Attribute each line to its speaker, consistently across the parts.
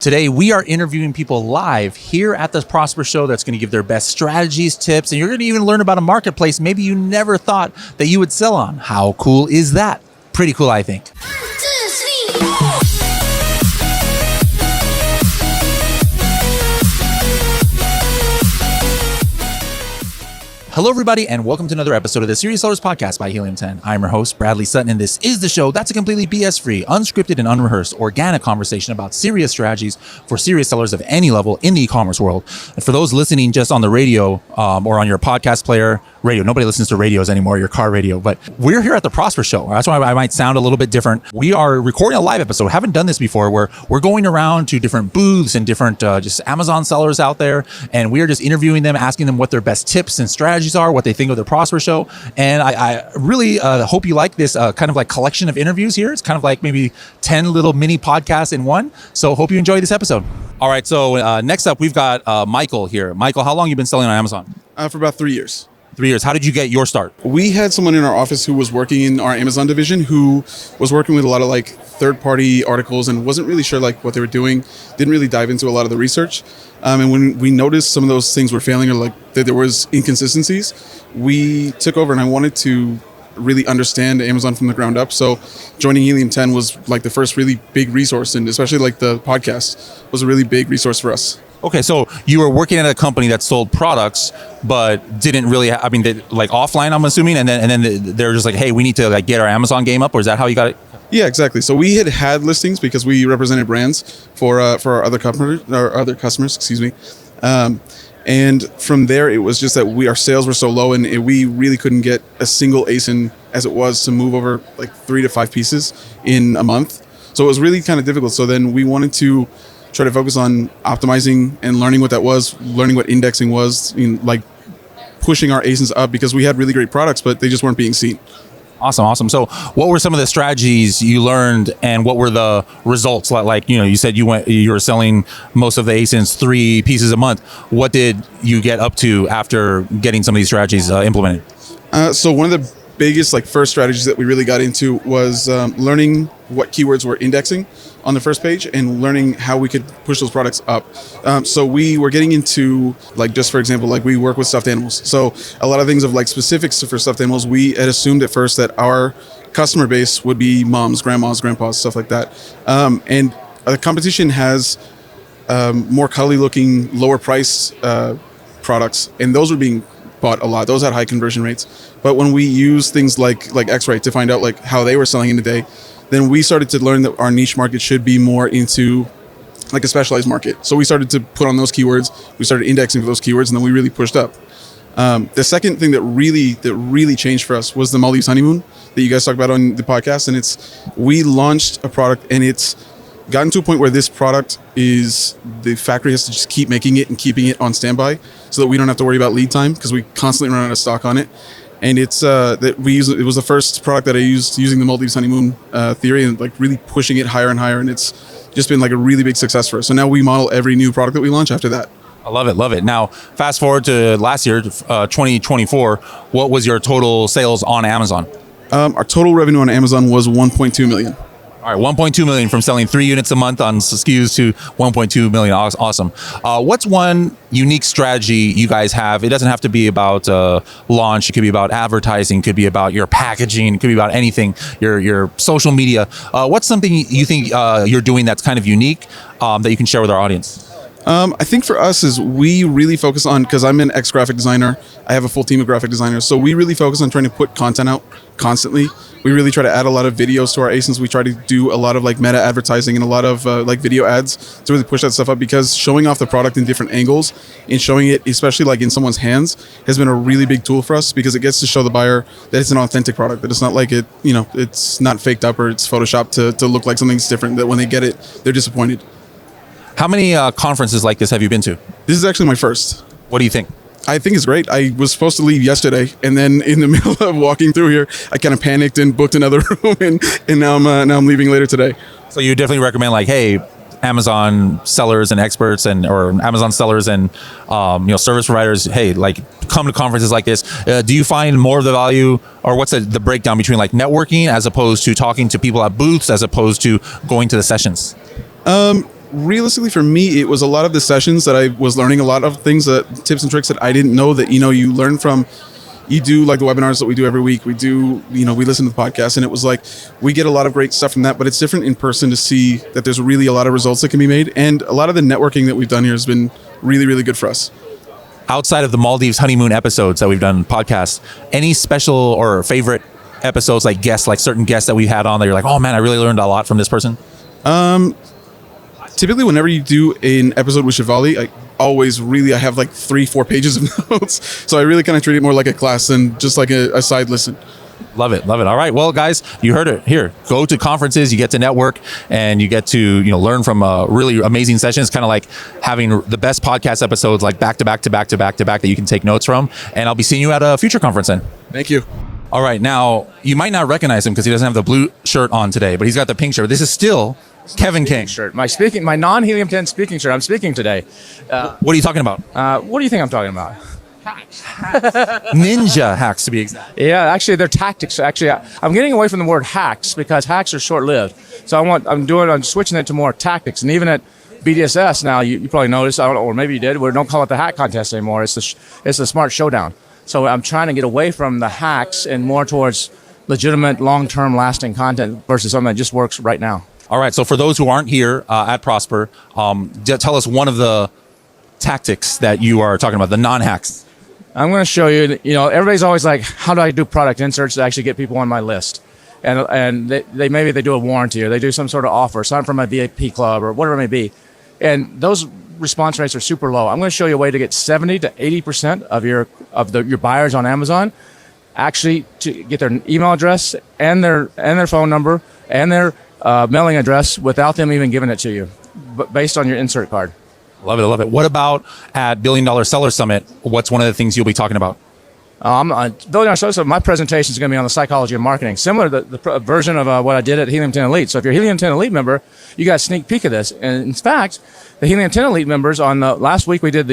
Speaker 1: Today, we are interviewing people live here at the Prosper Show that's going to give their best strategies, tips, and you're going to even learn about a marketplace maybe you never thought that you would sell on. How cool is that? Pretty cool, I think. Hello, everybody, and welcome to another episode of the Serious Sellers Podcast by Helium 10. I'm your host, Bradley Sutton, and this is the show that's a completely BS-free, unscripted, and unrehearsed organic conversation about serious strategies for serious sellers of any level in the e-commerce world. And for those listening just on the radio or on your podcast player, radio, nobody listens to radios anymore, your car radio, but we're here at the Prosper Show. That's why I might sound a little bit different. We are recording a live episode. Haven't done this before, where we're going around to different booths and different just Amazon sellers out there, and we are just interviewing them, asking them what their best tips and strategies are, what they think of the Prosper Show. And I really hope you like this kind of like collection of interviews here. It's kind of like maybe 10 little mini podcasts in one. So hope you enjoy this episode. All right, so next up, we've got Michael here. Michael, how long have you been selling on Amazon?
Speaker 2: For about 3 years.
Speaker 1: 3 years. How did you get your start?
Speaker 2: We had someone in our office who was working in our Amazon division who was working with a lot of like third-party articles and wasn't really sure like what they were doing, didn't really dive into a lot of the research. And when we noticed some of those things were failing or like that there was inconsistencies, we took over, and I wanted to really understand Amazon from the ground up. So joining Helium 10 was like the first really big resource, and especially like the podcast was a really big resource for us.
Speaker 1: Okay, so you were working at a company that sold products, but didn't really, like offline, I'm assuming, and then they're just like, hey, we need to like get our Amazon game up, or is that how you got it?
Speaker 2: Yeah, exactly. So we had listings because we represented brands for our other customers, excuse me. And from there, it was just that our sales were so low, and we really couldn't get a single ASIN as it was to move over like 3 to 5 pieces in a month. So it was really kind of difficult. So then we wanted to try to focus on optimizing and learning what that was, learning what indexing was, like pushing our ASINs up because we had really great products, but they just weren't being seen.
Speaker 1: Awesome. So what were some of the strategies you learned, and what were the results? Like, you said you were selling most of the ASINs 3 pieces a month. What did you get up to after getting some of these strategies implemented?
Speaker 2: So one of the biggest first strategies that we really got into was learning what keywords we're indexing on the first page and learning how we could push those products up. So we were getting into just for example, we work with stuffed animals. So a lot of things of specifics for stuffed animals, we had assumed at first that our customer base would be moms, grandmas, grandpas, stuff like that. And the competition has more cuddly looking, lower price products, and those were being bought a lot. Those had high conversion rates. But when we use things like X-Ray to find out how they were selling in the day, then we started to learn that our niche market should be more into a specialized market. So we started to put on those keywords. We started indexing for those keywords, and then we really pushed up. The second thing that really changed for us was the Maldives honeymoon that you guys talked about on the podcast. And we launched a product, and it's gotten to a point where this product is, the factory has to just keep making it and keeping it on standby so that we don't have to worry about lead time because we constantly run out of stock on it. And it's that we use. It was the first product that I used using the Maldives honeymoon theory and really pushing it higher and higher. And it's just been a really big success for us. So now we model every new product that we launch after that.
Speaker 1: I love it. Now, fast forward to last year, 2024. What was your total sales on Amazon?
Speaker 2: Our total revenue on Amazon was $1.2 million.
Speaker 1: All right, 1.2 million from selling 3 units a month on SKUs to 1.2 million. Awesome. What's one unique strategy you guys have? It doesn't have to be about launch. It could be about advertising. It could be about your packaging. It could be about anything, your social media. What's something you think you're doing that's kind of unique that you can share with our audience?
Speaker 2: I think for us is we really focus on, because I'm an ex-graphic designer, I have a full team of graphic designers, so we really focus on trying to put content out constantly. We really try to add a lot of videos to our ASINs. We try to do a lot of meta advertising and a lot of video ads to really push that stuff up, because showing off the product in different angles and showing it, especially in someone's hands, has been a really big tool for us, because it gets to show the buyer that it's an authentic product, that it's not it's not faked up or it's photoshopped to look like something's different, that when they get it, they're disappointed.
Speaker 1: How many conferences like this have you been to?
Speaker 2: This is actually my first.
Speaker 1: What do you think?
Speaker 2: I think it's great. I was supposed to leave yesterday, and then in the middle of walking through here, I kind of panicked and booked another room, and now I'm leaving later today.
Speaker 1: So you definitely recommend hey, Amazon sellers and experts or Amazon sellers and service providers, hey, come to conferences like this. Do you find more of the value, or what's the breakdown between
Speaker 2: networking as opposed to talking to people at booths as opposed to going to the sessions? realistically, for me, it was a lot of the sessions that I was learning a lot of things, tips and tricks that I didn't know that, you learn from. You do like the webinars that we do every week. We do, we listen to the podcast, and it was like, we get a lot of great stuff from that, but it's different in person to see that there's really a lot of results that can be made. And a lot of the networking that we've done here has been really, really good for us.
Speaker 1: Outside of the Maldives honeymoon episodes that we've done podcasts, any special or favorite episodes, like guests, like certain guests that we've had on that you're like, oh man, I really learned a lot from this person?
Speaker 2: Typically, whenever you do an episode with Shivali, I have like 3-4 pages of notes. So I really kind of treat it more like a class than just like a side listen.
Speaker 1: Love it. All right. Well, guys, you heard it here. Go to conferences, you get to network, and you get to, learn from really amazing sessions, kind of like having the best podcast episodes, like back to back that you can take notes from. And I'll be seeing you at a future conference then.
Speaker 2: Thank you.
Speaker 1: All right. Now, you might not recognize him because he doesn't have the blue shirt on today, but he's got the pink shirt. This is still Kevin King.
Speaker 3: Shirt. My non-Helium 10 speaking shirt. I'm speaking today.
Speaker 1: What are you talking about?
Speaker 3: What do you think I'm talking about?
Speaker 1: Ninja hacks, to be exact.
Speaker 3: Yeah, actually, they're tactics. Actually, I'm getting away from the word hacks because hacks are short-lived. So I'm switching it to more tactics. And even at BDSS now, you probably noticed, I don't know, or maybe you did, we don't call it the hack contest anymore. It's the smart showdown. So I'm trying to get away from the hacks and more towards legitimate, long-term, lasting content versus something that just works right now.
Speaker 1: All right. So for those who aren't here at Prosper, tell us one of the tactics that you are talking about, the non-hacks.
Speaker 3: I'm going to show you, everybody's always like, how do I do product inserts to actually get people on my list? And they maybe they do a warranty or they do some sort of offer, sign from my VIP club or whatever it may be. And those response rates are super low. I'm going to show you a way to get 70 to 80% of your buyers on Amazon actually to get their email address and their phone number and their mailing address without them even giving it to you, but based on your insert card.
Speaker 1: Love it. What about at $1 Billion Seller Summit? What's one of the things you'll be talking about?
Speaker 3: $1 Billion Seller Summit, my presentation is going to be on the psychology of marketing, similar to the version of what I did at Helium 10 Elite. So if you're a Helium 10 Elite member, you got a sneak peek of this. And in fact, the Helium 10 Elite members on the last week, we did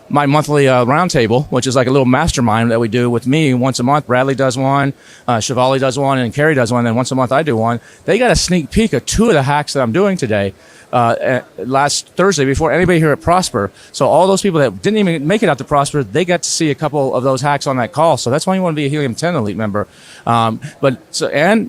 Speaker 3: my monthly roundtable, which is like a little mastermind that we do with me once a month. Bradley does one, Shivali does one, and Carrie does one. And once a month, I do one. They got a sneak peek of 2 of the hacks that I'm doing today. Last Thursday before anybody here at Prosper. So all those people that didn't even make it out to Prosper, they got to see a couple of those hacks on that call. So that's why you want to be a Helium 10 Elite member. Back to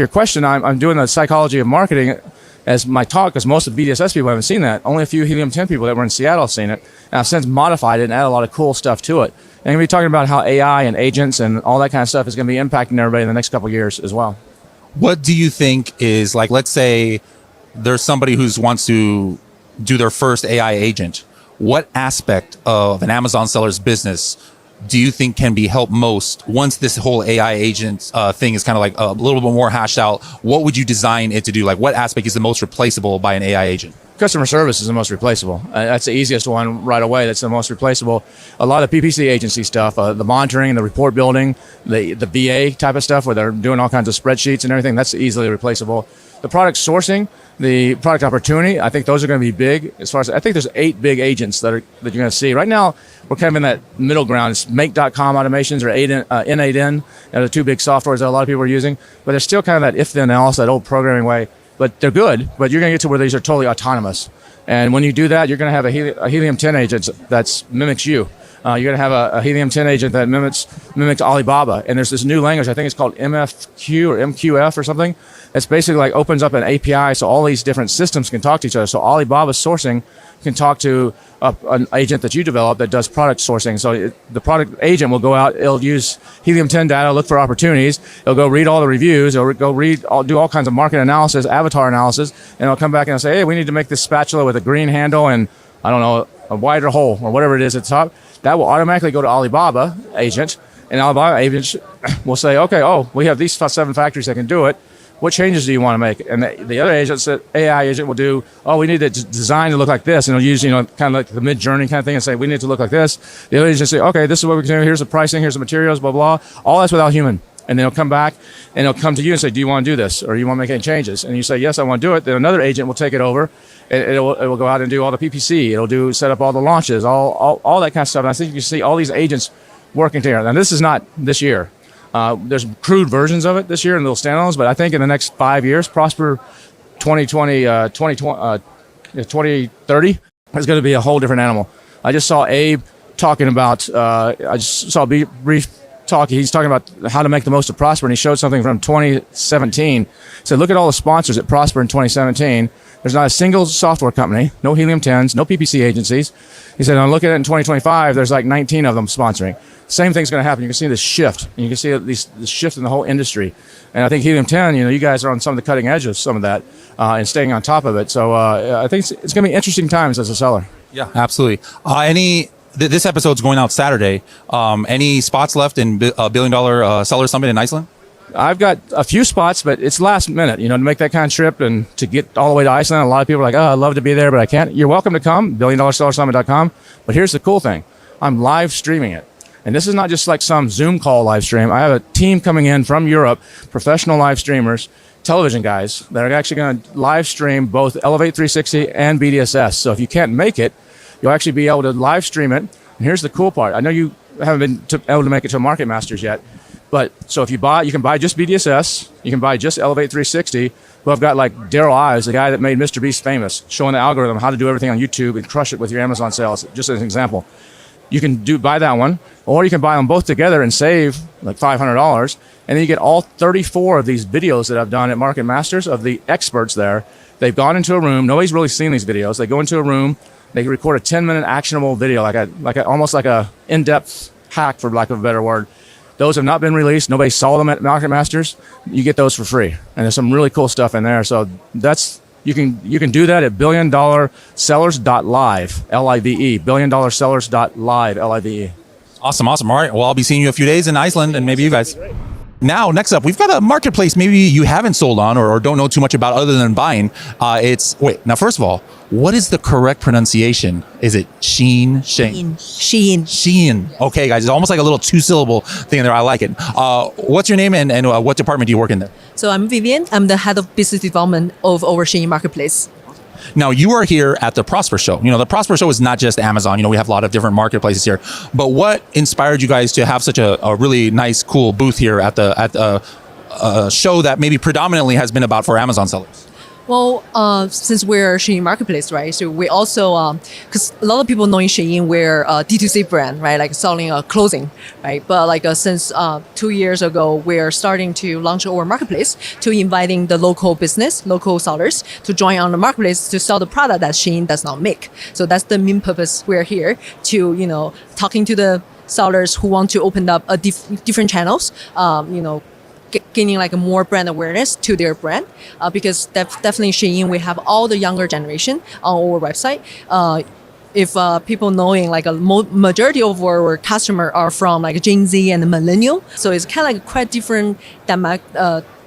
Speaker 3: your question, I'm doing the psychology of marketing as my talk, because most of BDSS people haven't seen that. Only a few Helium 10 people that were in Seattle have seen it. And I've since modified it and added a lot of cool stuff to it. And I'm going to be talking about how AI and agents and all that kind of stuff is going to be impacting everybody in the next couple of years as well.
Speaker 1: What do you think is, like, let's say there's somebody who wants to do their first AI agent. What aspect of an Amazon seller's business do you think can be helped most once this whole AI agent thing is kind of like a little bit more hashed out? What would you design it to do? Like, what aspect is the most replaceable by an AI agent?
Speaker 3: Customer service is the most replaceable. That's the easiest one right away. That's the most replaceable. A lot of PPC agency stuff, the monitoring, the report building, the VA type of stuff where they're doing all kinds of spreadsheets and everything, that's easily replaceable. The product sourcing, the product opportunity, I think those are going to be big. As far as I think there's 8 big agents that you're going to see. Right now, we're kind of in that middle ground. It's Make.com automations or N8N. They're the 2 big softwares that a lot of people are using. But there's still kind of that if-then else, that old programming way. But they're good, but you're going to get to where these are totally autonomous. And when you do that, you're going to have a Helium 10 agent that mimics you. You're going to have a Helium 10 agent that mimics Alibaba. And there's this new language, I think it's called MFQ or MQF or something. It's basically like opens up an API so all these different systems can talk to each other. So Alibaba sourcing can talk to an agent that you develop that does product sourcing. So the product agent will go out, it'll use Helium 10 data, look for opportunities. It'll go read all the reviews. It'll go do all kinds of market analysis, avatar analysis, and it'll come back and say, hey, we need to make this spatula with a green handle and, I don't know, a wider hole or whatever it is at the top. That will automatically go to Alibaba agent, and Alibaba agent will say, okay, we have these 7 factories that can do it. What changes do you want to make? And the other agent, AI agent, will do, we need the design to look like this. And it'll use, kind of like the mid-journey kind of thing and say, we need it to look like this. The other agent say, okay, this is what we can do. Here's the pricing. Here's the materials, blah, blah. All that's without human. And then it'll come back and it'll come to you and say, do you want to do this? Or you want to make any changes? And you say, yes, I want to do it. Then another agent will take it over. It will go out and do all the PPC. It'll set up all the launches, all that kind of stuff. And I think you can see all these agents working together. Now, this is not this year. There's crude versions of it this year and little standalones, but I think in the next 5 years, Prosper 2020, 2030, it's going to be a whole different animal. I just saw Abe talking about, I just saw a brief talk. He's talking about how to make the most of Prosper, and he showed something from 2017. He said, look at all the sponsors at Prosper in 2017. There's not a single software company, no Helium 10s, no PPC agencies. He said, I'm looking at it in 2025, there's like 19 of them sponsoring. Same thing's going to happen. You can see this shift, and you can see this shift in the whole industry. And I think Helium 10, you guys are on some of the cutting edge of some of that and staying on top of it. So I think it's going to be interesting times as a seller.
Speaker 1: Yeah, absolutely. This episode's going out Saturday. Any spots left in $1 billion seller summit in Iceland?
Speaker 3: I've got a few spots, but it's last minute, to make that kind of trip and to get all the way to Iceland. A lot of people are like, oh, I'd love to be there, but I can't. You're welcome to come, $1BillionSellerSummit.com. But here's the cool thing. I'm live streaming it. And this is not just like some Zoom call live stream. I have a team coming in from Europe, professional live streamers, television guys that are actually going to live stream both Elevate 360 and BDSS. So if you can't make it, you'll actually be able to live stream it. And here's the cool part. I know you haven't been able to make it to Market Masters yet. But so if you can buy just BDSS, you can buy just Elevate 360. Who I've got like Daryl Ives, the guy that made Mr. Beast famous, showing the algorithm how to do everything on YouTube and crush it with your Amazon sales, just as an example. You can buy that one, or you can buy them both together and save like $500. And then you get all 34 of these videos that I've done at Market Masters of the experts there. They've gone into a room. Nobody's really seen these videos. They go into a room. They record a 10-minute actionable video, almost like a in-depth hack, for lack of a better word. Those have not been released. Nobody saw them at Market Masters. You get those for free, and there's some really cool stuff in there. So you can do that at BillionDollarSellers.live, L-I-V-E, BillionDollarSellers.live, L-I-V-E.
Speaker 1: Awesome. All right. Well, I'll be seeing you a few days in Iceland, and maybe you guys. Now, next up, we've got a marketplace maybe you haven't sold on or don't know too much about other than buying. Now, first of all, what is the correct pronunciation? Is it Shein? Shein. Okay, guys, it's almost like a little two-syllable thing there. I like it. What's your name and what department do you work in there?
Speaker 4: So I'm Vivian. I'm the head of business development of our Shein marketplace.
Speaker 1: Now, you are here at the Prosper Show. The Prosper Show is not just Amazon. We have a lot of different marketplaces here. But what inspired you guys to have such a really nice, cool booth here at the show that maybe predominantly has been about for Amazon sellers?
Speaker 4: Well, since we're Shein marketplace, right? So we also, because a lot of people know in Shein we're a D2C brand, right? Like selling clothing, right? But since 2 years ago, we're starting to launch our marketplace to inviting the local business, local sellers to join on the marketplace to sell the product that Shein does not make. So that's the main purpose. We're here to, talking to the sellers who want to open up a different channels, gaining a more brand awareness to their brand, because definitely Shein, we have all the younger generation on our website. If people knowing a majority of our customer are from Gen Z and millennial, so it's kind of quite different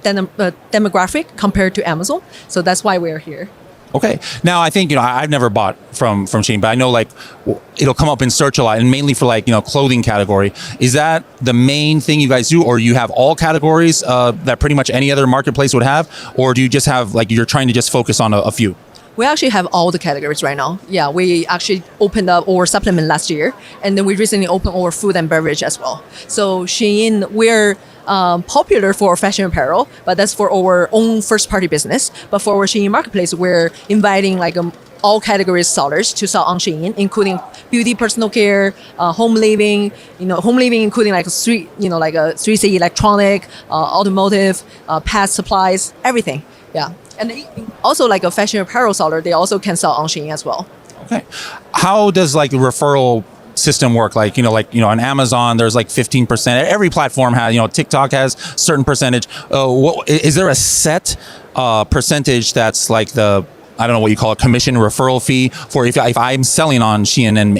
Speaker 4: demographic compared to Amazon. So that's why we're here.
Speaker 1: Okay. Now, I think, I've never bought from Shein, but I know it'll come up in search a lot, and mainly for clothing category. Is that the main thing you guys do, or you have all categories that pretty much any other marketplace would have? Or do you just have you're trying to just focus on a few?
Speaker 4: We actually have all the categories right now. Yeah, we actually opened up our supplement last year, and then we recently opened our food and beverage as well. So Shein, we're popular for fashion apparel, but that's for our own first-party business. But for our Shein marketplace, we're inviting all categories sellers to sell on Shein, including beauty, personal care, home living. Home living including a 3C electronic, automotive, pet supplies, everything. Yeah, and also a fashion apparel seller, they also can sell on Shein as well.
Speaker 1: Okay, how does the referral system work? On Amazon, there's 15%. Every platform has, TikTok has certain percentage. Is there a set percentage that's I don't know what you call it, commission referral fee for if I'm selling on Shein and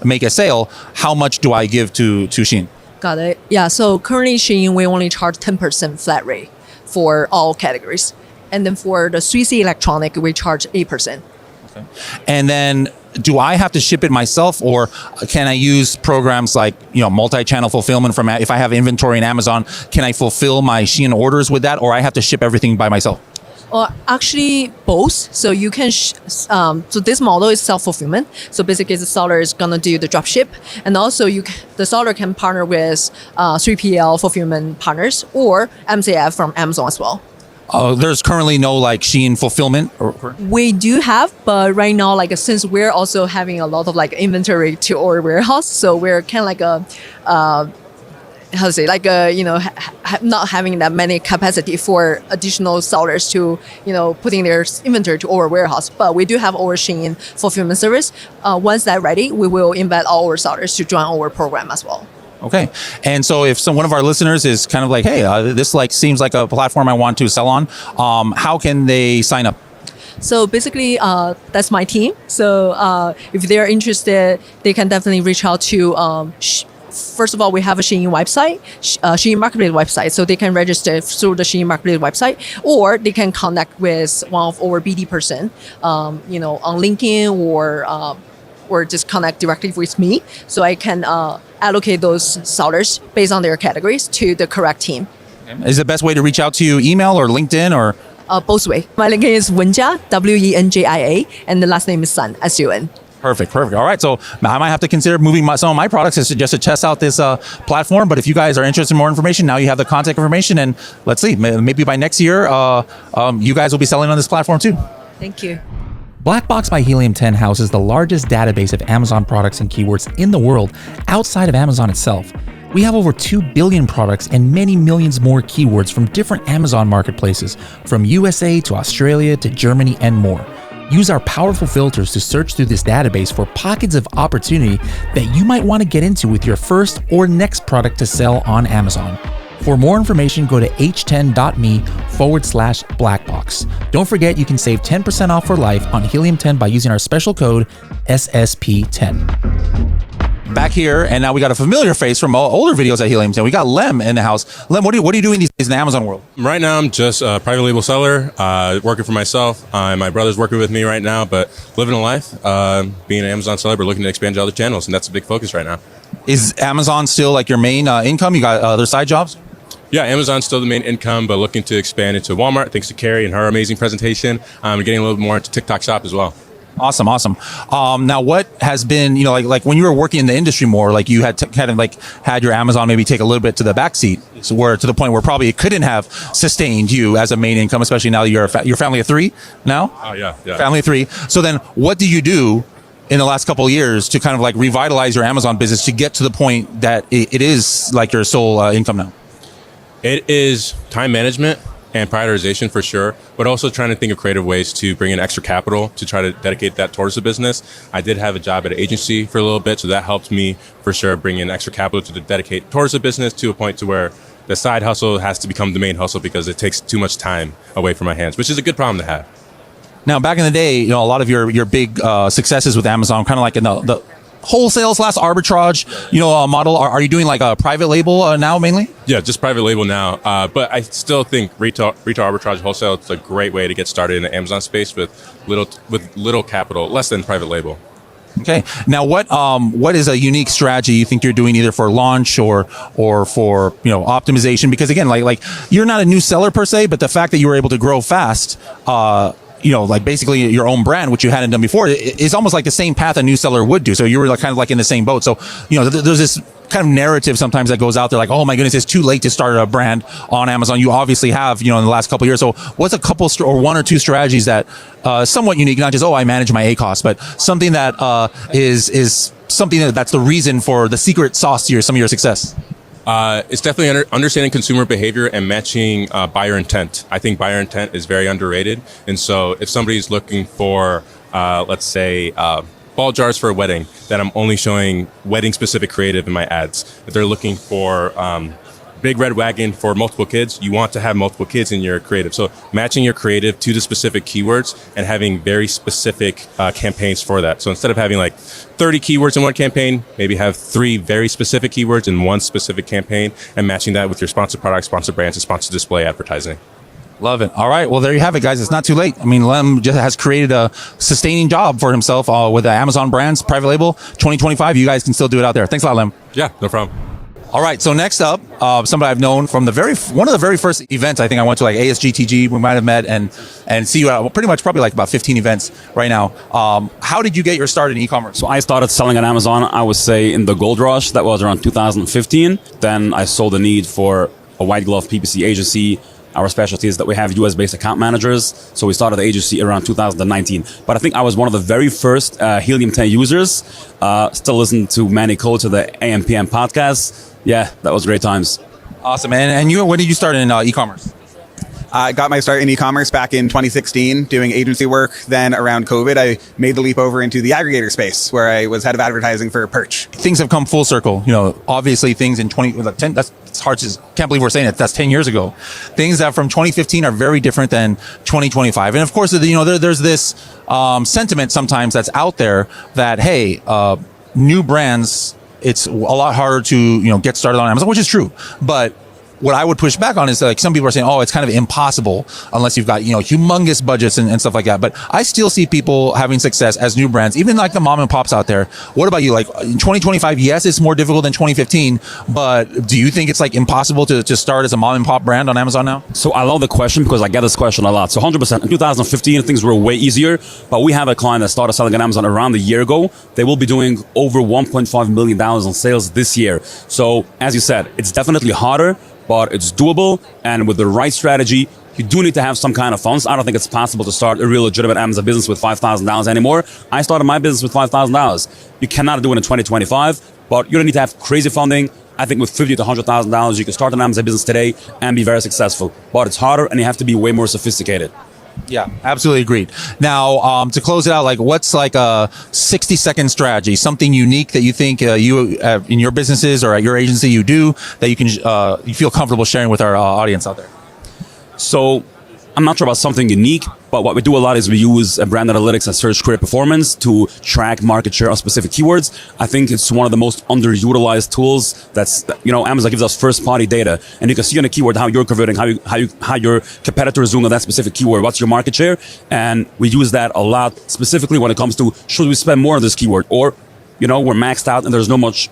Speaker 1: make a sale, how much do I give to Shein?
Speaker 4: Got it. Yeah, so currently Shein, we only charge 10% flat rate for all categories. And then for the 3C electronic, we charge 8%.
Speaker 1: Okay. And then do I have to ship it myself, or can I use programs multi-channel fulfillment from, if I have inventory in Amazon, can I fulfill my Shein orders with that, or I have to ship everything by myself?
Speaker 4: Actually, both. So you can, so this model is self-fulfillment. So basically the seller is going to do the drop ship. And also the seller can partner with 3PL fulfillment partners or MCF from Amazon as well.
Speaker 1: There's currently no like Shein fulfillment.
Speaker 4: We do have, but right now, like since we're also having a lot of like inventory to our warehouse, so we're kind of like a how to say, like not having that many capacity for additional sellers to putting their inventory to our warehouse. But we do have our Shein fulfillment service. Once that's ready, we will invite all our sellers to join our program as well.
Speaker 1: Okay. And so if one of our listeners is kind of like, hey, this like seems like a platform I want to sell on, how can they sign up?
Speaker 4: So basically, that's my team. So if they're interested, they can definitely reach out to, first of all, we have a Shein website, Shein Marketplace website. So they can register through the Shein Marketplace website, or they can connect with one of our BD person, on LinkedIn or just connect directly with me. So I can allocate those sellers based on their categories to the correct team.
Speaker 1: Is the best way to reach out to you email or LinkedIn or?
Speaker 4: Both way. My LinkedIn is Wenjia, Wenjia, and the last name is Sun, S-U-N.
Speaker 1: Perfect. All right. So I might have to consider moving some of my products just to test out this platform. But if you guys are interested in more information, now you have the contact information. And let's see, maybe by next year, you guys will be selling on this platform too.
Speaker 4: Thank you.
Speaker 1: Black Box by Helium 10 houses the largest database of Amazon products and keywords in the world outside of Amazon itself. We have over 2 billion products and many millions more keywords from different Amazon marketplaces, from USA to Australia to Germany and more. Use our powerful filters to search through this database for pockets of opportunity that you might want to get into with your first or next product to sell on Amazon. For more information, go to h10.me/blackbox. Don't forget you can save 10% off for life on Helium 10 by using our special code SSP10. Back here, and now we got a familiar face from older videos at Helium 10. We got Lem in the house. Lem, what are you doing these days in the Amazon world?
Speaker 5: Right now, I'm just a private label seller, working for myself. My brother's working with me right now, but living a life, being an Amazon seller, but looking to expand to other channels, and that's a big focus right now. Is
Speaker 1: Amazon still like your main income? You got other side jobs?
Speaker 5: Yeah, Amazon's still the main income, but looking to expand into Walmart, thanks to Carrie and her amazing presentation. Getting a little more into TikTok Shop as well.
Speaker 1: Awesome. Now, what has been, like when you were working in the industry more, like you had had your Amazon maybe take a little bit to the back seat, so where to the point where probably it couldn't have sustained you as a main income, especially now that you're your family of 3 now.
Speaker 5: Oh yeah.
Speaker 1: Family of 3. So then, what do you do in the last couple of years to kind of like revitalize your Amazon business to get to the point that it is like your sole income now?
Speaker 5: It is time management and prioritization for sure, but also trying to think of creative ways to bring in extra capital to try to dedicate that towards the business. I did have a job at an agency for a little bit, so that helped me for sure bring in extra capital to dedicate towards the business to a point to where the side hustle has to become the main hustle because it takes too much time away from my hands, which is a good problem to have.
Speaker 1: Now, back in the day, a lot of your big successes with Amazon, kind of like in the wholesale / arbitrage, model. Are you doing like a private label now mainly?
Speaker 5: Yeah, just private label now. But I still think retail arbitrage wholesale is a great way to get started in the Amazon space with little capital, less than private label.
Speaker 1: Okay. Now, what is a unique strategy you think you're doing either for launch or for optimization? Because again, like you're not a new seller per se, but the fact that you were able to grow fast, like basically your own brand, which you hadn't done before, is almost like the same path a new seller would do. So you were like kind of like in the same boat. So, there's this kind of narrative sometimes that goes out there like, oh my goodness, it's too late to start a brand on Amazon. You obviously have, in the last couple of years. So what's a couple or one or two strategies that somewhat unique, not just, I manage my ACOS, but something that is something that's the reason for the secret sauce to some of your success?
Speaker 5: It's definitely understanding consumer behavior and matching buyer intent. I think buyer intent is very underrated. And so if somebody's looking for, let's say, ball jars for a wedding, then I'm only showing wedding specific creative in my ads. If they're looking for big red wagon for multiple kids, you want to have multiple kids in your creative. So matching your creative to the specific keywords and having very specific campaigns for that. So instead of having like 30 keywords in one campaign, maybe have 3 very specific keywords in one specific campaign and matching that with your sponsored products, sponsored brands, and sponsored display advertising.
Speaker 1: Love it. All right. Well, there you have it, guys. It's not too late. I mean, Lem just has created a sustaining job for himself with the Amazon brands, private label, 2025. You guys can still do it out there. Thanks a lot, Lem.
Speaker 5: Yeah, no problem.
Speaker 1: All right. So next up, somebody I've known from one of the very first events I think I went to, like ASGTG. We might have met and see you at pretty much probably like about 15 events right now. How did you get your start in e-commerce?
Speaker 6: So I started selling on Amazon, I would say, in the gold rush. That was around 2015. Then I saw the need for a white glove PPC agency Our specialty is that we have US-based account managers. So we started the agency around 2019. But I think I was one of the very first Helium 10 users. Still listen to Manny Cole to the AMPM podcast. Yeah, that was great times.
Speaker 1: Awesome, man. And you, when did you start in e-commerce?
Speaker 7: I got my start in e-commerce back in 2016 doing agency work. Then around COVID, I made the leap over into the aggregator space where I was head of advertising for Perch.
Speaker 1: Things have come full circle. You know, obviously things in 10, that's it's hard to, can't believe we're saying it. That's 10 years ago. Things that from 2015 are very different than 2025. And of course, you know, there's this sentiment sometimes that's out there that, hey, new brands, it's a lot harder to, you know, get started on Amazon, which is true. But what I would push back on is like some people are saying, oh, it's kind of impossible unless you've got, you know, humongous budgets and stuff like that. But I still see people having success as new brands, even like the mom and pops out there. What about you? Like in 2025, yes, it's more difficult than 2015, but do you think it's like impossible to start as a mom and pop brand on Amazon now?
Speaker 6: So I love the question because I get this question a lot. So 100%. In 2015, things were way easier, but we have a client that started selling on Amazon around a year ago. They will be doing over $1.5 million in sales this year. So as you said, it's definitely harder, but it's doable. And with the right strategy, you do need to have some kind of funds. I don't think it's possible to start a real legitimate Amazon business with $5,000 anymore. I started my business with $5,000. You cannot do it in 2025, but you don't need to have crazy funding. I think with $50,000 to $100,000, you can start an Amazon business today and be very successful. But it's harder and you have to be way more sophisticated.
Speaker 1: Yeah, absolutely agreed. Now, to close it out, like what's like a 60-second strategy, something unique that you think you in your businesses or at your agency you do that you can you feel comfortable sharing with our audience out there?
Speaker 6: So I'm not sure about something unique, but what we do a lot is we use brand analytics and search query performance to track market share on specific keywords. I think it's one of the most underutilized tools. That's, you know, Amazon gives us first party data, and you can see on a keyword how you're converting, how your competitors doing on that specific keyword, what's your market share, and we use that a lot specifically when it comes to should we spend more on this keyword, or, you know, we're maxed out and there's no much.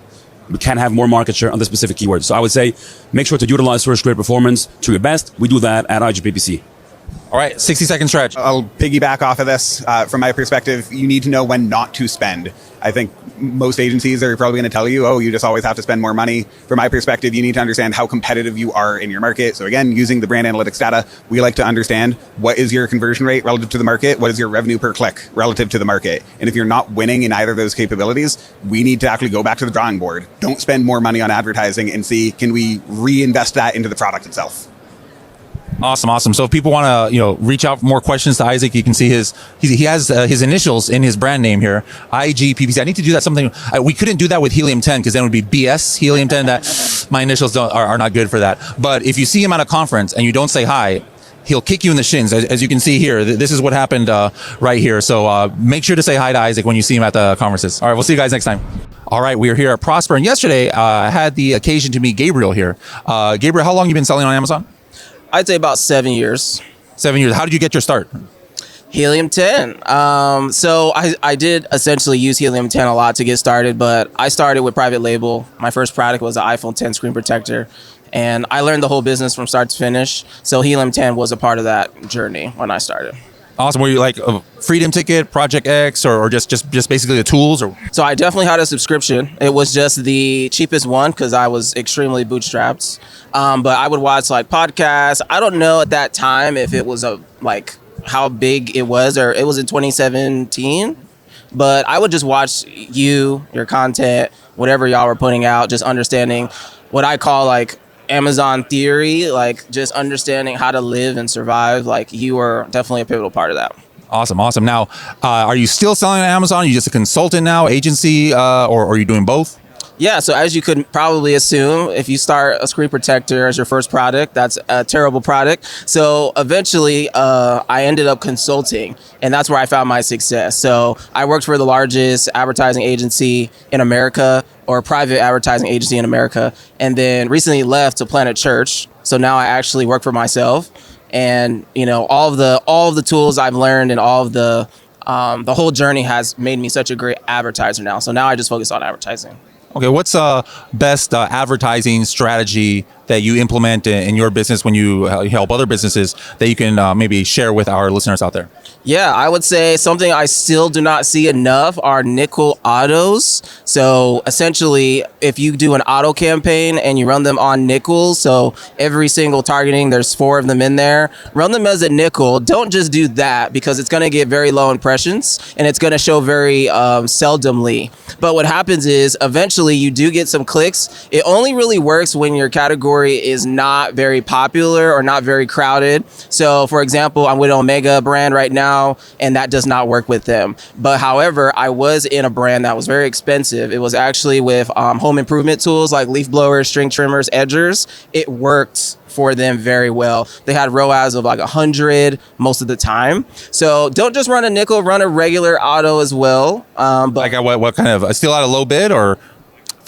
Speaker 6: We can't have more market share on this specific keyword. So I would say make sure to utilize search query performance to your best. We do that at IGPPC.
Speaker 1: All right, 60-second stretch.
Speaker 7: I'll piggyback off of this. From my perspective, you need to know when not to spend. I think most agencies are probably going to tell you, oh, you just always have to spend more money. From my perspective, you need to understand how competitive you are in your market. So again, using the brand analytics data, we like to understand what is your conversion rate relative to the market, what is your revenue per click relative to the market. And if you're not winning in either of those capabilities, we need to actually go back to the drawing board. Don't spend more money on advertising and see, can we reinvest that into the product itself?
Speaker 1: Awesome. So if people want to, you know, reach out for more questions to Isaac, you can see he has his initials in his brand name here, IGPPC. I need to do that something. We couldn't do that with Helium 10 because then it would be BS Helium 10. That my initials are not good for that. But if you see him at a conference and you don't say hi, he'll kick you in the shins. As you can see here, this is what happened right here. So make sure to say hi to Isaac when you see him at the conferences. All right, we'll see you guys next time. All right, we are here at Prosper, and yesterday I had the occasion to meet Gabriel here. Gabriel, how long have you been selling on Amazon?
Speaker 8: I'd say about 7 years.
Speaker 1: 7 years. How did you get your start?
Speaker 8: Helium 10. So I did essentially use Helium 10 a lot to get started, but I started with private label. My first product was an iPhone 10 screen protector, and I learned the whole business from start to finish. So Helium 10 was a part of that journey when I started.
Speaker 1: Awesome. Were you like a Freedom Ticket, Project X, or just basically the tools? Or
Speaker 8: So I definitely had a subscription. It was just the cheapest one because I was extremely bootstrapped. But I would watch like podcasts. I don't know at that time if it was how big it was, or it was in 2017. But I would just watch your content, whatever y'all were putting out, just understanding what I call like Amazon theory, like just understanding how to live and survive. Like you were definitely a pivotal part of that.
Speaker 1: Awesome. Now, are you still selling on Amazon? Are you just a consultant now, agency, or are you doing both?
Speaker 8: Yeah, so as you could probably assume, if you start a screen protector as your first product, that's a terrible product. So eventually, I ended up consulting, and that's where I found my success. So I worked for the largest advertising agency in America, or private advertising agency in America, and then recently left to plant a church. So now I actually work for myself, and you know all of the tools I've learned and all of the whole journey has made me such a great advertiser now. So now I just focus on advertising.
Speaker 1: Okay, what's best advertising strategy that you implement in your business when you help other businesses that you can maybe share with our listeners out there?
Speaker 8: Yeah, I would say something I still do not see enough are nickel autos. So essentially, if you do an auto campaign and you run them on nickels, so every single targeting, there's 4 of them in there, run them as a nickel. Don't just do that because it's going to get very low impressions and it's going to show very seldomly. But what happens is eventually you do get some clicks. It only really works when your category is not very popular or not very crowded. So for example, I'm with Omega brand right now, and that does not work with them. But however, I was in a brand that was very expensive. It was actually with home improvement tools like leaf blowers, string trimmers, edgers. It worked for them very well. They had ROAS of like 100 most of the time. So don't just run a nickel, run a regular auto as well. But
Speaker 1: Like what kind of, still at a low bid or?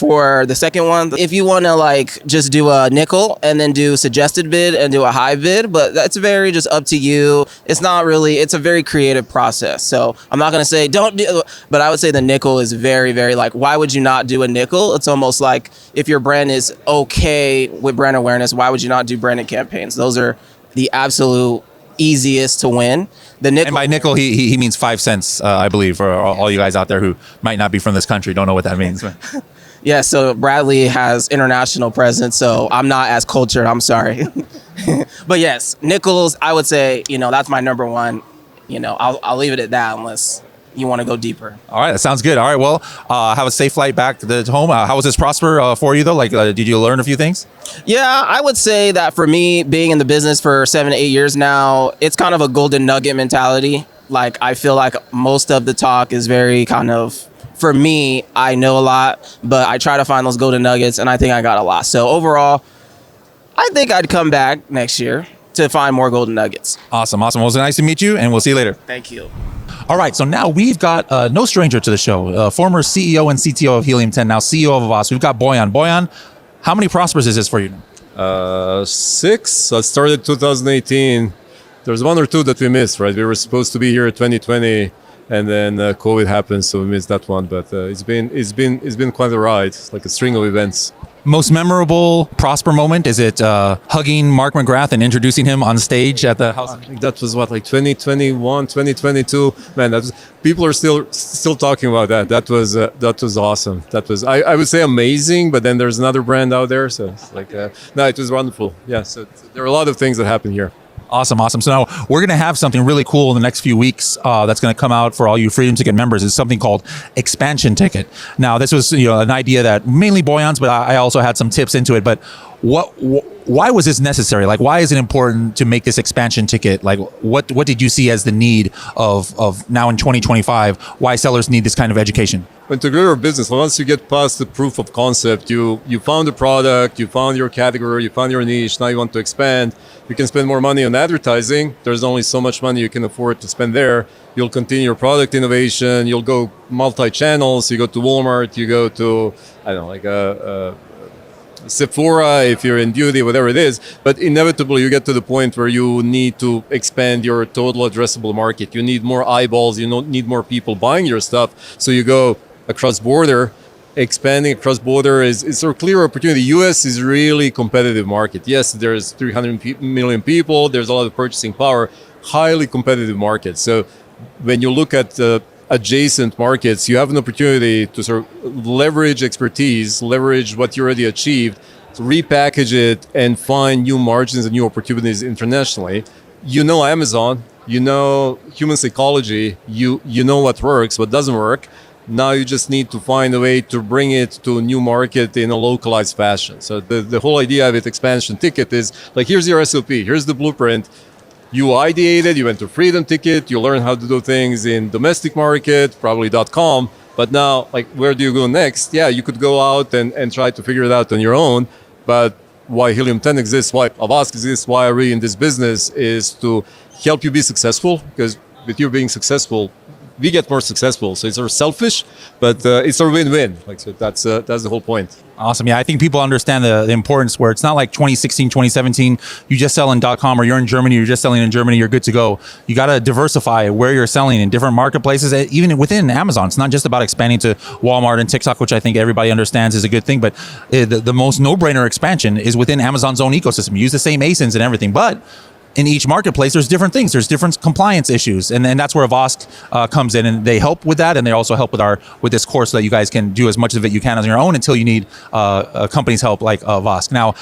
Speaker 8: for the second one, if you want to like just do a nickel and then do suggested bid and do a high bid, but that's very just up to you. It's not really, it's a very creative process. So I'm not going to say don't do, but I would say the nickel is very, very like, why would you not do a nickel? It's almost like if your brand is okay with brand awareness, why would you not do branded campaigns? Those are the absolute easiest to win. The nickel,
Speaker 1: And by nickel, he means 5 cents, I believe, for all you guys out there who might not be from this country, don't know what that means.
Speaker 8: yeah, so Bradley has international presence, so I'm not as cultured, I'm sorry. But yes, nickels, I would say, that's my number one. I'll leave it at that unless you want to go deeper.
Speaker 1: All right, that sounds good. All right, well, have a safe flight back to home. How was this Prosper for you, though? Like, did you learn a few things?
Speaker 8: Yeah, I would say that for me, being in the business for 7 to 8 years now, it's kind of a golden nugget mentality. Like, I feel like most of the talk is very kind of, for me, I know a lot, but I try to find those golden nuggets, and I think I got a lot. So overall, I think I'd come back next year to find more golden nuggets.
Speaker 1: Awesome. Well, it was nice to meet you, and we'll see you later.
Speaker 8: Thank you.
Speaker 1: All right, so now we've got no stranger to the show, former CEO and CTO of Helium 10, now CEO of Avask. We've got Bojan. Bojan, how many Prospers is this for you?
Speaker 9: 6. I started 2018. There's 1 or 2 that we missed, right? We were supposed to be here 2020, and then COVID happened, so we missed that one. But it's been quite a ride. It's like a string of events.
Speaker 1: Most memorable Prosper moment, is it hugging Mark McGrath and introducing him on stage at the house?
Speaker 9: I think that was like 2021, 2022. Man, people are still talking about that. That was awesome. That was I would say amazing. But then there's another brand out there, so it's like no, it was wonderful. Yeah, so there are a lot of things that happen here.
Speaker 1: Awesome. So now we're going to have something really cool in the next few weeks that's going to come out for all you Freedom Ticket members. It's something called Expansion Ticket. Now, this was an idea that mainly Bojan's, but I also had some tips into it. But why was this necessary? Like, why is it important to make this expansion ticket? Like, what did you see as the need of now in 2025? Why sellers need this kind of education?
Speaker 9: When to grow your business, once you get past the proof of concept, you found a product, you found your category, you found your niche. Now you want to expand. You can spend more money on advertising. There's only so much money you can afford to spend there. You'll continue your product innovation. You'll go multi-channels. You go to Walmart. You go to Sephora, if you're in beauty, whatever it is. But inevitably, you get to the point where you need to expand your total addressable market. You need more eyeballs. You need more people buying your stuff. So you go across border. Expanding across border is a clear opportunity. The US is really competitive market. Yes, there's 300 million people. There's a lot of purchasing power. Highly competitive market. So when you look at adjacent markets, you have an opportunity to sort of leverage expertise, leverage what you already achieved, to repackage it and find new margins and new opportunities internationally. You know Amazon, you know human psychology, you know what works, what doesn't work. Now you just need to find a way to bring it to a new market in a localized fashion. So the whole idea of it, expansion ticket, is like, here's your SOP, here's the blueprint. You ideated, you went to Freedom Ticket, you learn how to do things in domestic market, probably .com. But now, like, where do you go next? Yeah, you could go out and try to figure it out on your own. But why Helium 10 exists, why Avask exists, why I'm really in this business is to help you be successful. Because with you being successful, we get more successful. So it's sort of selfish, but it's a win-win. Like, so that's the whole point.
Speaker 1: Awesome. Yeah, I think people understand the importance where it's not like 2016, 2017, you just sell in .com, or you're in Germany, you're just selling in Germany, you're good to go. You got to diversify where you're selling in different marketplaces, even within Amazon. It's not just about expanding to Walmart and TikTok, which I think everybody understands is a good thing, but the most no-brainer expansion is within Amazon's own ecosystem. You use the same ASINs and everything, but in each marketplace, there's different things. There's different compliance issues, and that's where Avask comes in, and they help with that, and they also help with this course so that you guys can do as much of it you can on your own until you need a company's help like Avask. Now,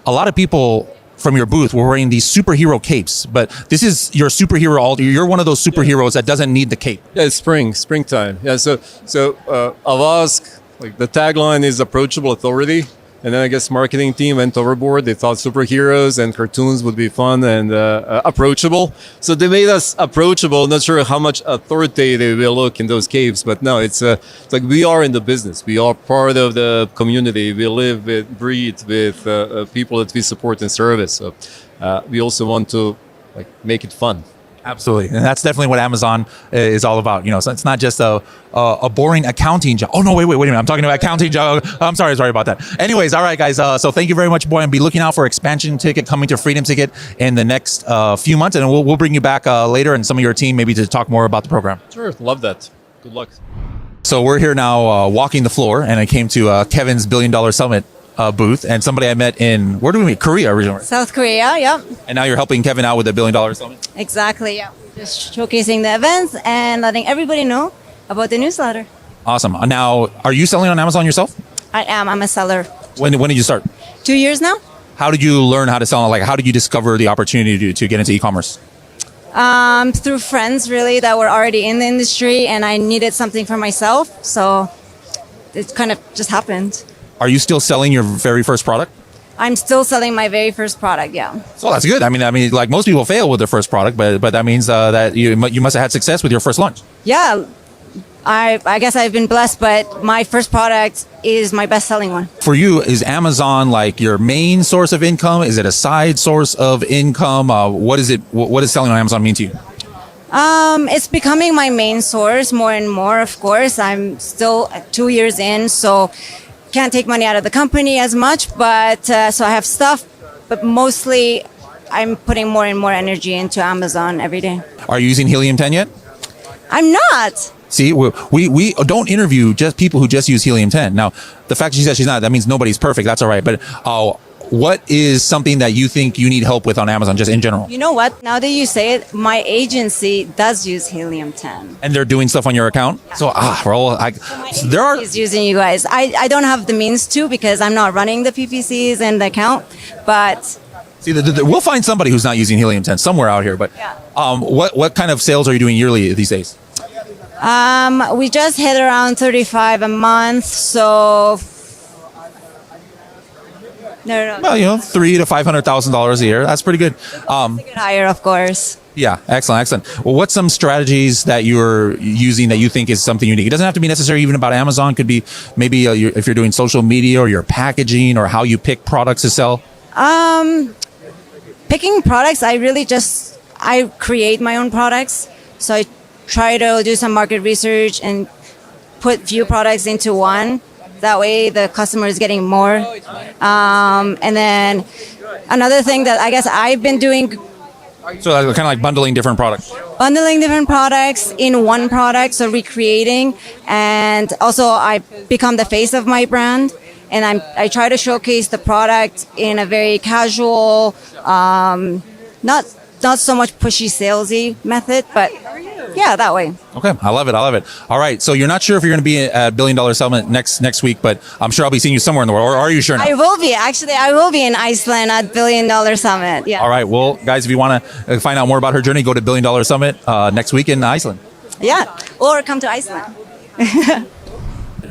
Speaker 1: a lot of people from your booth were wearing these superhero capes, but this is your superhero. You're one of those superheroes that doesn't need the cape.
Speaker 9: Yeah, it's springtime. Yeah, so Avask, like the tagline is approachable authority. And then I guess marketing team went overboard. They thought superheroes and cartoons would be fun and approachable. So they made us approachable. Not sure how much authoritative we look in those caves, but no, it's like we are in the business. We are part of the community. We live with, breathe with people that we support and service. So we also want to like make it fun.
Speaker 1: Absolutely. And that's definitely what Amazon is all about. So it's not just a boring accounting job. Oh, no, wait a minute. I'm talking about accounting job. I'm sorry about that. Anyways, all right, guys. So thank you very much, Bojan. Be looking out for Expansion Ticket coming to Freedom Ticket in the next few months. And we'll bring you back later and some of your team maybe to talk more about the program.
Speaker 9: Sure. Love that. Good luck.
Speaker 1: So we're here now walking the floor, and I came to Kevin's $1 Billion Summit booth, and somebody I met in, where do we meet? Korea originally.
Speaker 10: South Korea, yeah.
Speaker 1: And now you're helping Kevin out with the $1 Billion Summit?
Speaker 10: Exactly, yeah. Just showcasing the events and letting everybody know about the newsletter.
Speaker 1: Awesome. Now, are you selling on Amazon yourself?
Speaker 10: I am. I'm a seller.
Speaker 1: When did you start?
Speaker 10: 2 years now.
Speaker 1: How did you learn how to sell? Like, how did you discover the opportunity to get into e-commerce?
Speaker 10: Through friends, really, that were already in the industry, and I needed something for myself. So it kind of just happened.
Speaker 1: Are you still selling your very first product?
Speaker 10: I'm still selling my very first product, yeah.
Speaker 1: So that's good. I mean, like most people fail with their first product, but that means that you must have had success with your first launch.
Speaker 10: Yeah, I guess I've been blessed, but my first product is my best-selling one.
Speaker 1: For you, is Amazon like your main source of income? Is it a side source of income? What is it? What does selling on Amazon mean to you?
Speaker 10: It's becoming my main source more and more, of course. I'm still 2 years in, so can't take money out of the company as much, but so I have stuff, but mostly I'm putting more and more energy into Amazon every day.
Speaker 1: Are you using Helium 10 yet?
Speaker 10: I'm not.
Speaker 1: See, we don't interview just people who just use Helium 10. Now, the fact she says she's not, that means nobody's perfect. That's all right. But what is something that you think you need help with on Amazon, just in general?
Speaker 10: You know what? Now that you say it, my agency does use Helium 10.
Speaker 1: And they're doing stuff on your account?
Speaker 10: Yeah.
Speaker 1: So, there are...
Speaker 10: Is using you guys. I don't have the means to because I'm not running the PPCs and the account, but...
Speaker 1: See, we'll find somebody who's not using Helium 10 somewhere out here, but
Speaker 10: yeah.
Speaker 1: What kind of sales are you doing yearly these days?
Speaker 10: We just hit around 35 a month, so... No.
Speaker 1: Well, $300,000 to $500,000 a year. That's pretty good.
Speaker 10: Get higher, of course.
Speaker 1: Yeah, excellent. Well, what's some strategies that you're using that you think is something unique? It doesn't have to be necessarily even about Amazon. Could be maybe if you're doing social media or your packaging or how you pick products to sell.
Speaker 10: Picking products, I create my own products. So I try to do some market research and put few products into one. That way the customer is getting more. And then another thing that I guess I've been doing.
Speaker 1: So kind of like bundling different products.
Speaker 10: Bundling different products in one product, so recreating. And also I become the face of my brand. And I try to showcase the product in a very casual, not so much pushy salesy method, but yeah, that way.
Speaker 1: Okay, I love it. All right, so you're not sure if you're going to be at $1 Billion Summit next week, but I'm sure I'll be seeing you somewhere in the world. Or are you sure now?
Speaker 10: I will be. Actually, I will be in Iceland at $1 Billion Summit. Yeah.
Speaker 1: All right, well, guys, if you want to find out more about her journey, go to $1 Billion Summit next week in Iceland.
Speaker 10: Yeah, or come to Iceland.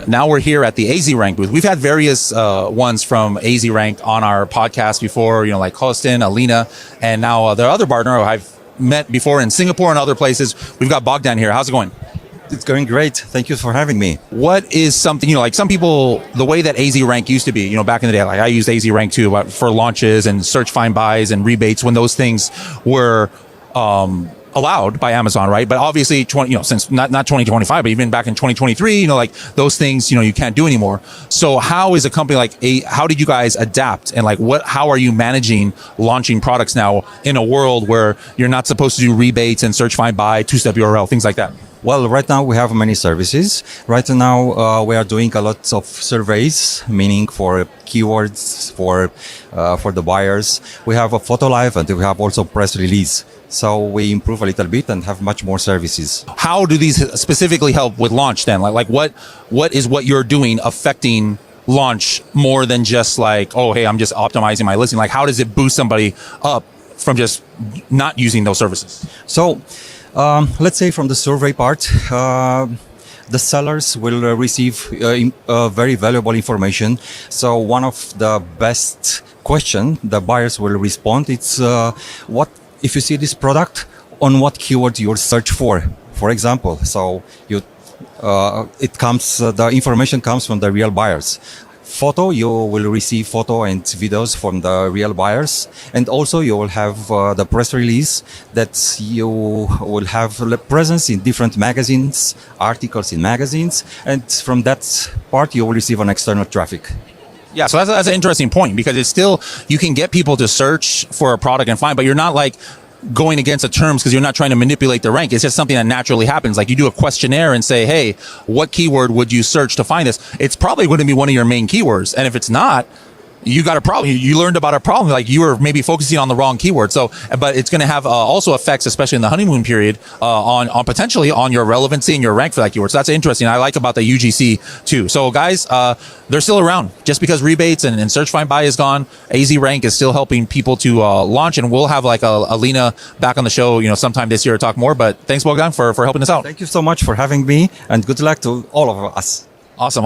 Speaker 1: Now we're here at the AZ Rank booth. We've had various ones from AZ Rank on our podcast before, like Kostin, Alina, and now the other partner who I've met before in Singapore and other places. We've got Bogdan here. How's it going?
Speaker 11: It's going great. Thank you for having me.
Speaker 1: What is something, like some people, the way that AZ Rank used to be, back in the day, like I used AZ Rank too for launches and search, find buys and rebates when those things were allowed by Amazon, right? But obviously, since not 2025, but even back in 2023, like those things, you can't do anymore. So how is a company how did you guys adapt, and how are you managing launching products now in a world where you're not supposed to do rebates and search, find, buy, two-step URL, things like that?
Speaker 11: Well, right now we have many services. Right now we are doing a lot of surveys, meaning for keywords, for the buyers. We have a photo live and we have also press release. So we improve a little bit and have much more services.
Speaker 1: How do these specifically help with launch then? What is what you're doing affecting launch more than just oh, hey, I'm just optimizing my listing? How does it boost somebody up from just not using those services?
Speaker 11: So let's say from the survey part, the sellers will receive very valuable information. So one of the best question the buyers will respond, it's what if you see this product, on what keyword you search for example. So the information comes from the real buyers. Photo, you will receive photo and videos from the real buyers, and also you will have the press release that you will have presence in different magazines, articles in magazines, and from that part you will receive an external traffic.
Speaker 1: Yeah, so that's an interesting point, because it's still, you can get people to search for a product and find, but you're not going against the terms, because you're not trying to manipulate the rank. It's just something that naturally happens. You do a questionnaire and say, hey, what keyword would you search to find this? It's probably going to be one of your main keywords. And if it's not, you got a problem. You learned about a problem. You were maybe focusing on the wrong keyword. So, but it's going to have also effects, especially in the honeymoon period, on potentially on your relevancy and your rank for that keyword. So that's interesting. I like about the UGC too. So guys, they're still around. Just because rebates and search, find, buy is gone, AZ rank is still helping people to launch. And we'll have Alina back on the show, sometime this year to talk more. But thanks, Bojan, for helping us out.
Speaker 11: Thank you so much for having me, and good luck to all of us.
Speaker 1: Awesome.